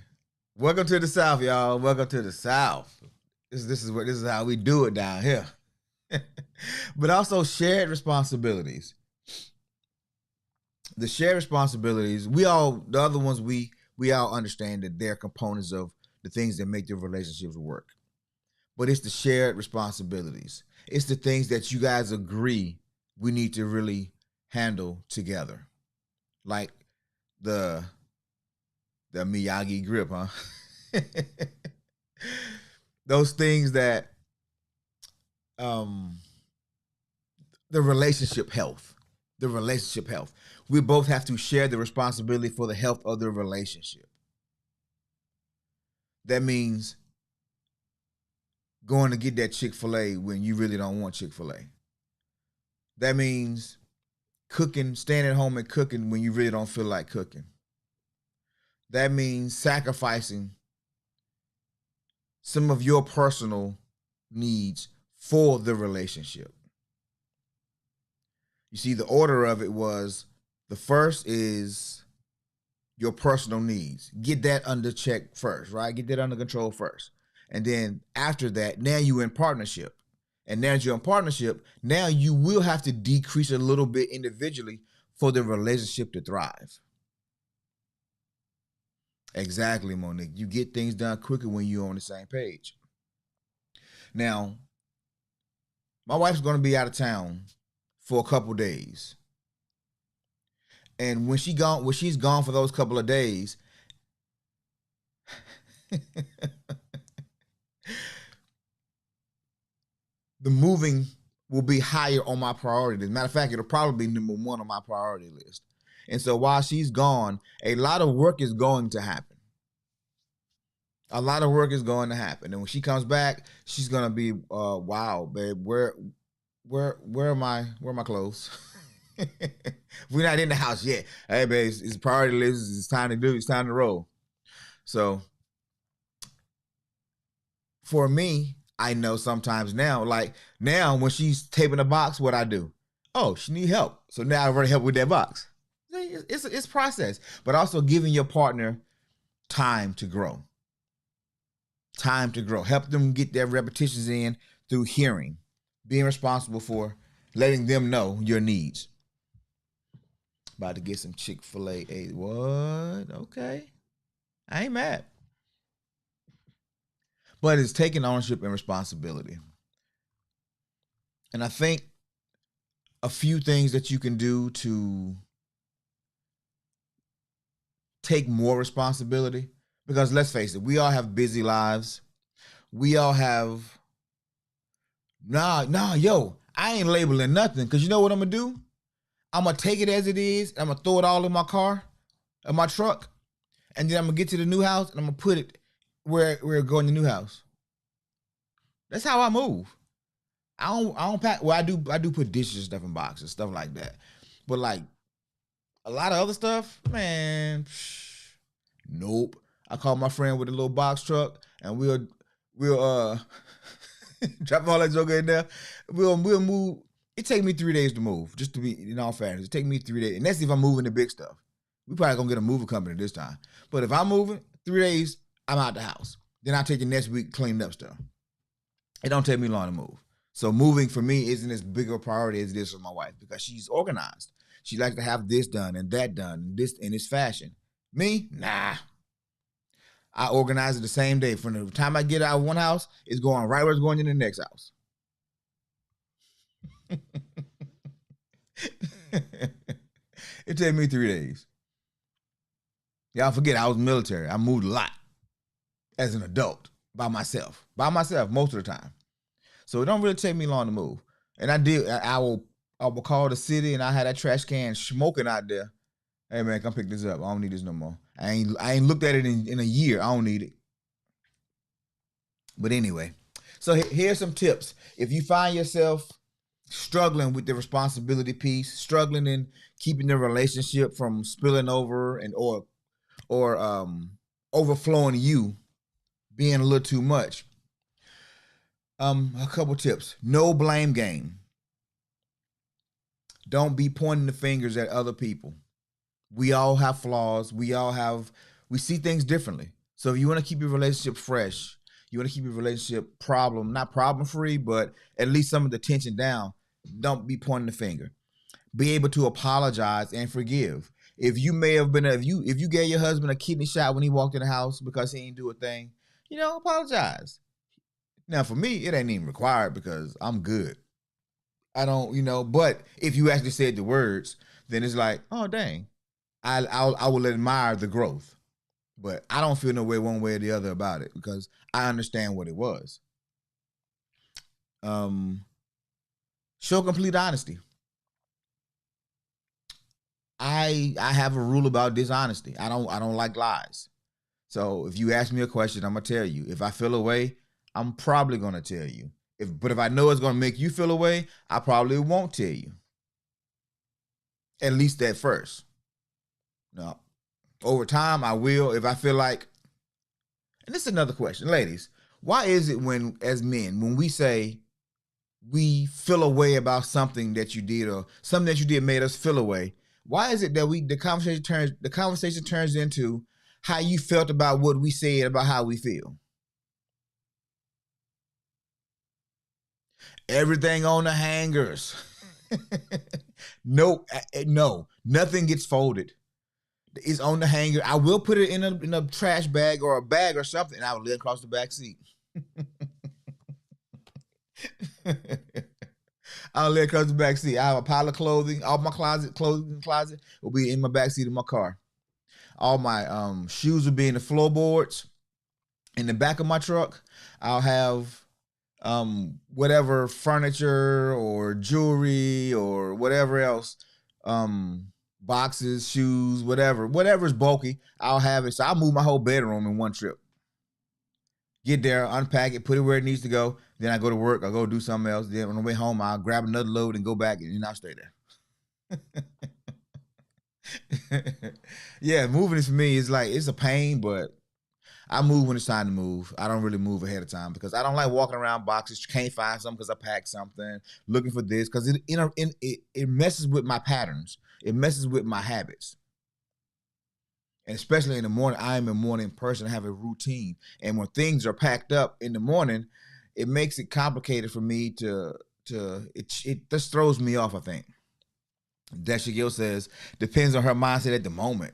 Welcome to the South, y'all. Welcome to the South. This is how we do it down here. But also shared responsibilities. The shared responsibilities, the other ones we all understand that they're components of the things that make the relationships work. But it's the shared responsibilities. It's the things that you guys agree we need to really handle together. Like the Miyagi grip, huh? Those things that um the relationship health. The relationship health. We both have to share the responsibility for the health of the relationship. That means going to get that Chick-fil-A when you really don't want Chick-fil-A. That means cooking, staying at home and cooking when you really don't feel like cooking. That means sacrificing some of your personal needs for the relationship. You see, the order of it was the first is your personal needs. Get that under check first, right? Get that under control first. And then after that, now you're in partnership. And now that you're in partnership, now you will have to decrease a little bit individually for the relationship to thrive. Exactly, Monique. You get things done quicker when you're on the same page. Now, my wife's going to be out of town for a couple days. And when she's gone for those couple of days, the moving will be higher on my priority list. Matter of fact, it'll probably be number one on my priority list. And so while she's gone, a lot of work is going to happen. A lot of work is going to happen. And when she comes back, she's gonna be, wow, babe, where are my clothes? We're not in the house yet. Hey, babe, it's priority list. It's time to do. It's time to roll. So for me, I know sometimes now, like now when she's taping a box, what I do? Oh, she need help. So now I already help with that box. It's process, but also giving your partner time to grow. Time to grow. Help them get their repetitions in through hearing, being responsible for letting them know your needs. About to get some Chick-fil-A. What? Okay. I ain't mad. But it's taking ownership and responsibility. And I think a few things that you can do to take more responsibility, because let's face it, we all have busy lives. We all have, yo, I ain't labeling nothing, because you know what I'm going to do? I'm going to take it as it is. I'm going to throw it all in my car, in my truck. And then I'm going to get to the new house and I'm going to put it where we're going to the new house. That's how I move. I don't pack. Well, I do put dishes and stuff in boxes, stuff like that. But like a lot of other stuff, man, nope. I call my friend with a little box truck and we'll drop all that joker in there. We'll move. It take me 3 days to move, just to be in all fairness. It take me 3 days. And that's if I'm moving the big stuff. We probably gonna get a moving company this time. But if I'm moving 3 days, I'm out the house. Then I'll take the next week cleaning up stuff. It don't take me long to move. So moving for me isn't as big a priority as it is for my wife because she's organized. She likes to have this done and that done, and this in its fashion. Me, nah. I organize it the same day. From the time I get out of one house, it's going right where it's going in the next house. It took me 3 days. Y'all forget I was military. I moved a lot as an adult by myself most of the time. So it don't really take me long to move. And I will call the city, and I had that trash can smoking out there. Hey man, come pick this up. I don't need this no more. I ain't looked at it in a year. I don't need it. But anyway, so here's some tips. If you find yourself struggling with the responsibility piece, struggling in keeping the relationship from spilling over and or overflowing you, being a little too much. A couple tips. No blame game. Don't be pointing the fingers at other people. We all have flaws. We see things differently. So if you want to keep your relationship fresh, you want to keep your relationship not problem free, but at least some of the tension down, don't be pointing the finger. Be able to apologize and forgive. If you may have been, if you gave your husband a kidney shot when he walked in the house because he didn't do a thing, apologize. Now for me, it ain't even required because I'm good. I don't, but if you actually said the words, then it's like, oh dang, I will admire the growth. But I don't feel no way one way or the other about it because I understand what it was. Show complete honesty. I have a rule about dishonesty. I don't like lies. So if you ask me a question, I'm gonna tell you. If I feel a way, I'm probably gonna tell you. But if I know it's gonna make you feel a way, I probably won't tell you. At least at first. No. Over time, I will if I feel like. And this is another question, ladies. Why is it as men, when we say we feel a way about something that you did or something that you did made us feel a way? Why is it that the conversation turns into how you felt about what we said about how we feel? Everything on the hangers. No, nothing gets folded. It's on the hanger. I will put it in a trash bag or a bag or something, and I will lay it across the back seat. I'll lay across the back seat. I have a pile of clothing. All my clothing closet will be in my back seat of my car. All my shoes will be in the floorboards. In the back of my truck, I'll have whatever furniture or jewelry or whatever else, boxes, shoes, whatever's bulky, I'll have it. So I'll move my whole bedroom in one trip. Get there, unpack it, put it where it needs to go. Then I go to work, I'll go do something else. Then on the way home, I'll grab another load and go back, and then I'll stay there. Yeah, moving is for me, it's a pain, but I move when it's time to move. I don't really move ahead of time because I don't like walking around boxes. Can't find something because I packed something. Looking for this because it messes with my patterns. It messes with my habits. And especially in the morning, I am a morning person. I have a routine. And when things are packed up in the morning, it makes it complicated for me it just throws me off, I think. Dasha Gill says, depends on her mindset at the moment.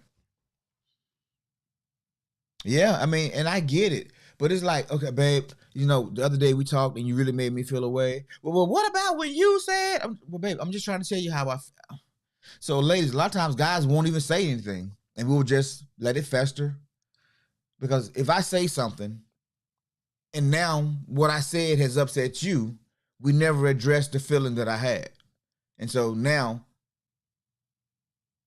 Yeah, I mean, and I get it. But it's like, okay, babe, the other day we talked and you really made me feel away. Well, what about when you said, babe, I'm just trying to tell you how I feel. So ladies, a lot of times guys won't even say anything and we'll just let it fester. Because if I say something and now what I said has upset you, we never addressed the feeling that I had. And so now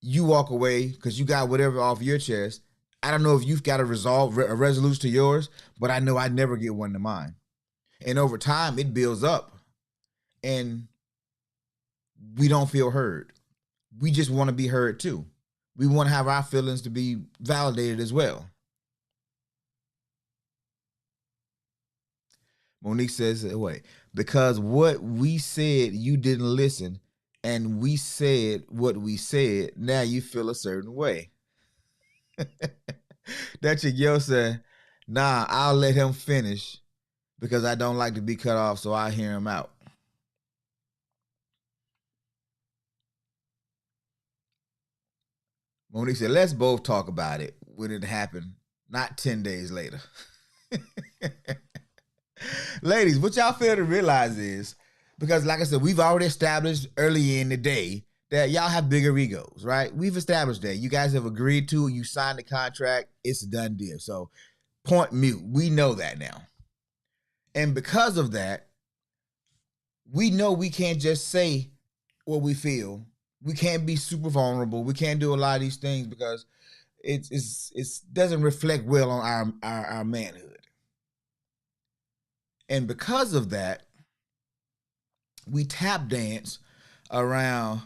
you walk away because you got whatever off your chest. I don't know if you've got a resolution to yours, but I know I never get one to mine. And over time, it builds up and we don't feel heard. We just want to be heard too. We want to have our feelings to be validated as well. Monique says, wait, because what we said, you didn't listen, and we said what we said, now you feel a certain way. That chick yo said, nah, I'll let him finish because I don't like to be cut off, so I hear him out. Monique said, let's both talk about it when it happened, not 10 days later. Ladies, what y'all fail to realize is, because like I said, we've already established early in the day that y'all have bigger egos, right? We've established that. You guys have agreed to it. You signed the contract. It's a done deal. So point mute. We know that now. And because of that, we know we can't just say what we feel. We can't be super vulnerable. We can't do a lot of these things because it doesn't reflect well on our manhood. And because of that, we tap dance around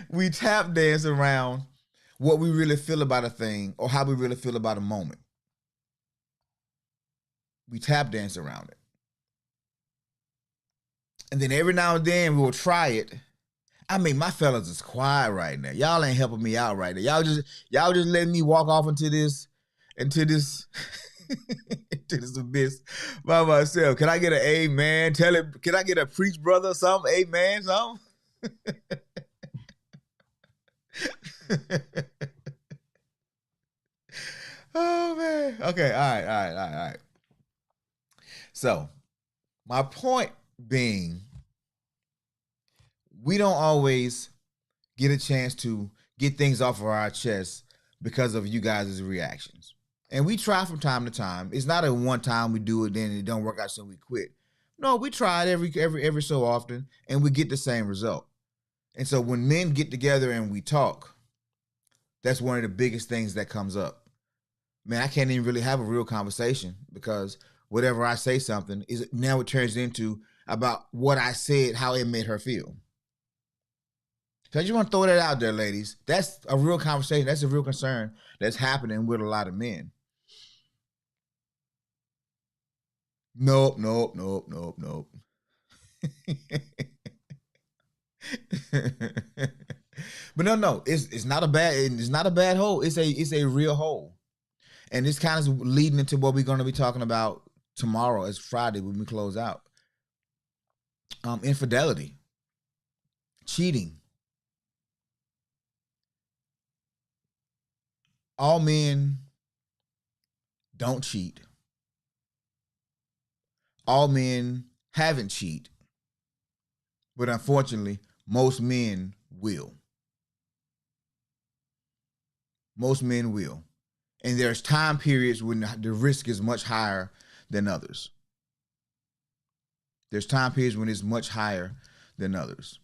we tap dance around what we really feel about a thing or how we really feel about a moment. We tap dance around it. And then every now and then we will try it. I mean, my fellas is quiet right now. Y'all ain't helping me out right now. Y'all just letting me walk off into this into this abyss by myself. Can I get an amen? Tell it. Can I get a preach brother or something? Amen, something? Oh man. Okay. All right. So my point being, we don't always get a chance to get things off of our chest because of you guys' reactions. And we try from time to time. It's not a one time we do it, then it don't work out, so we quit. No, we try it every so often, and we get the same result. And so when men get together and we talk, that's one of the biggest things that comes up. Man, I can't even really have a real conversation because whatever I say something is now it turns into about what I said, how it made her feel. So I just want to throw that out there, ladies. That's a real conversation. That's a real concern that's happening with a lot of men. Nope. But no, it's not a bad hole. It's a real hole, and it's kind of leading into what we're going to be talking about tomorrow. It's Friday when we close out. Infidelity, cheating. All men don't cheat. All men haven't cheated, but unfortunately, most men will. Most men will. And there's time periods when the risk is much higher than others. There's time periods when it's much higher than others.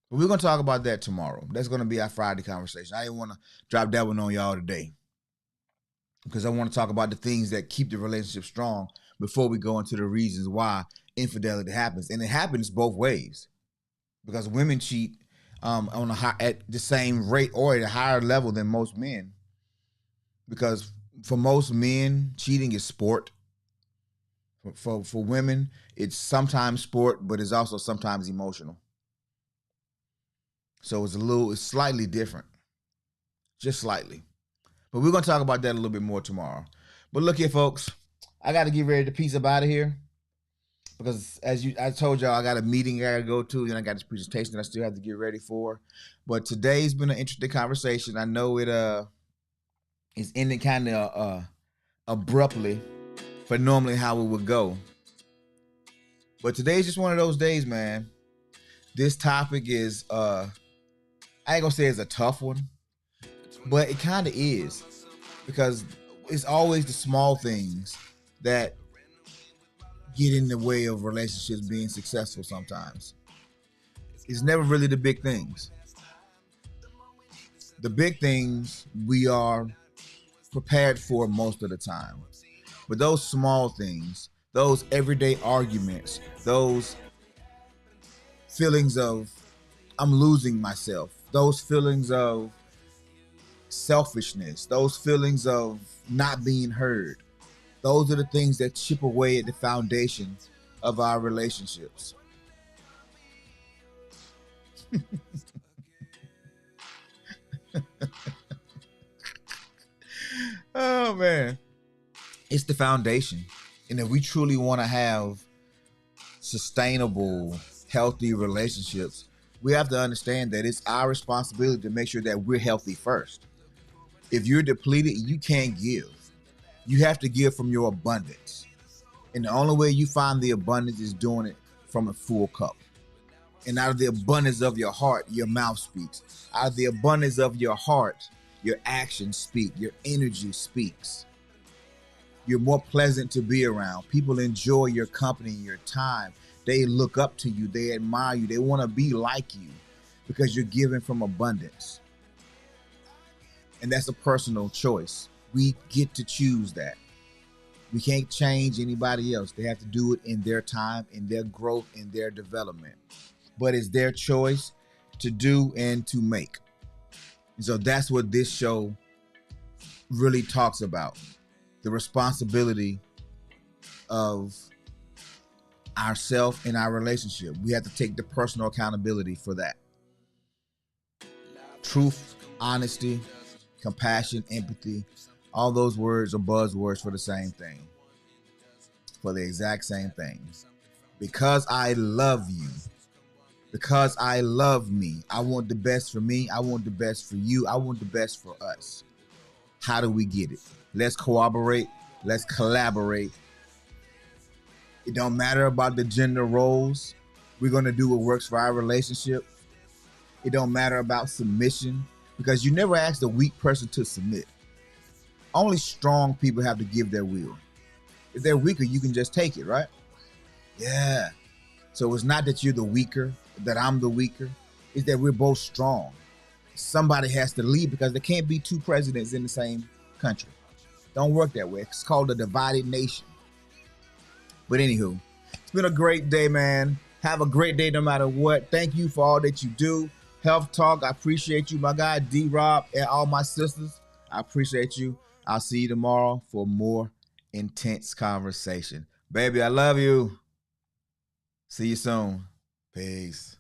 But we're going to talk about that tomorrow. That's going to be our Friday conversation. I didn't want to drop that one on y'all today because I want to talk about the things that keep the relationship strong before we go into the reasons why infidelity happens. And it happens both ways because women cheat at the same rate or at a higher level than most men. Because for most men, cheating is sport. For women, it's sometimes sport, but it's also sometimes emotional. So it's slightly different, just slightly. But we're gonna talk about that a little bit more tomorrow. But look here, folks, I got to get ready to piece up out of here because I told y'all, I got a meeting I got to go to, and I got this presentation that I still have to get ready for. But today's been an interesting conversation. I know it is ending kind of abruptly for normally how it would go. But today's just one of those days, man. This topic is, I ain't gonna say it's a tough one, but it kind of is because it's always the small things that get in the way of relationships being successful sometimes. It's never really the big things. The big things we are prepared for most of the time. But those small things, those everyday arguments, those feelings of I'm losing myself, those feelings of selfishness, those feelings of not being heard, those are the things that chip away at the foundation of our relationships. Oh man, it's the foundation. And if we truly want to have sustainable, healthy relationships, we have to understand that it's our responsibility to make sure that we're healthy first. If you're depleted, you can't give. You have to give from your abundance. And the only way you find the abundance is doing it from a full cup. And out of the abundance of your heart, your mouth speaks. Out of the abundance of your heart, your actions speak. Your energy speaks. You're more pleasant to be around. People enjoy your company, your time. They look up to you. They admire you. They want to be like you because you're giving from abundance. And that's a personal choice. We get to choose that. We can't change anybody else. They have to do it in their time, in their growth, in their development. But it's their choice to do and to make. And so that's what this show really talks about. The responsibility of ourself and our relationship. We have to take the personal accountability for that. Truth, honesty, compassion, empathy, all those words are buzzwords for the same thing. For the exact same thing. Because I love you. Because I love me. I want the best for me. I want the best for you. I want the best for us. How do we get it? Let's cooperate. Let's collaborate. It don't matter about the gender roles. We're going to do what works for our relationship. It don't matter about submission because you never ask the weak person to submit. Only strong people have to give their will. If they're weaker, you can just take it, right? Yeah. So it's not that you're the weaker, that I'm the weaker. It's that we're both strong. Somebody has to lead because there can't be two presidents in the same country. Don't work that way. It's called a divided nation. But anywho, it's been a great day, man. Have a great day no matter what. Thank you for all that you do. Health Talk, I appreciate you. My guy, D-Rob, and all my sisters, I appreciate you. I'll see you tomorrow for more intense conversation. Baby, I love you. See you soon. Peace.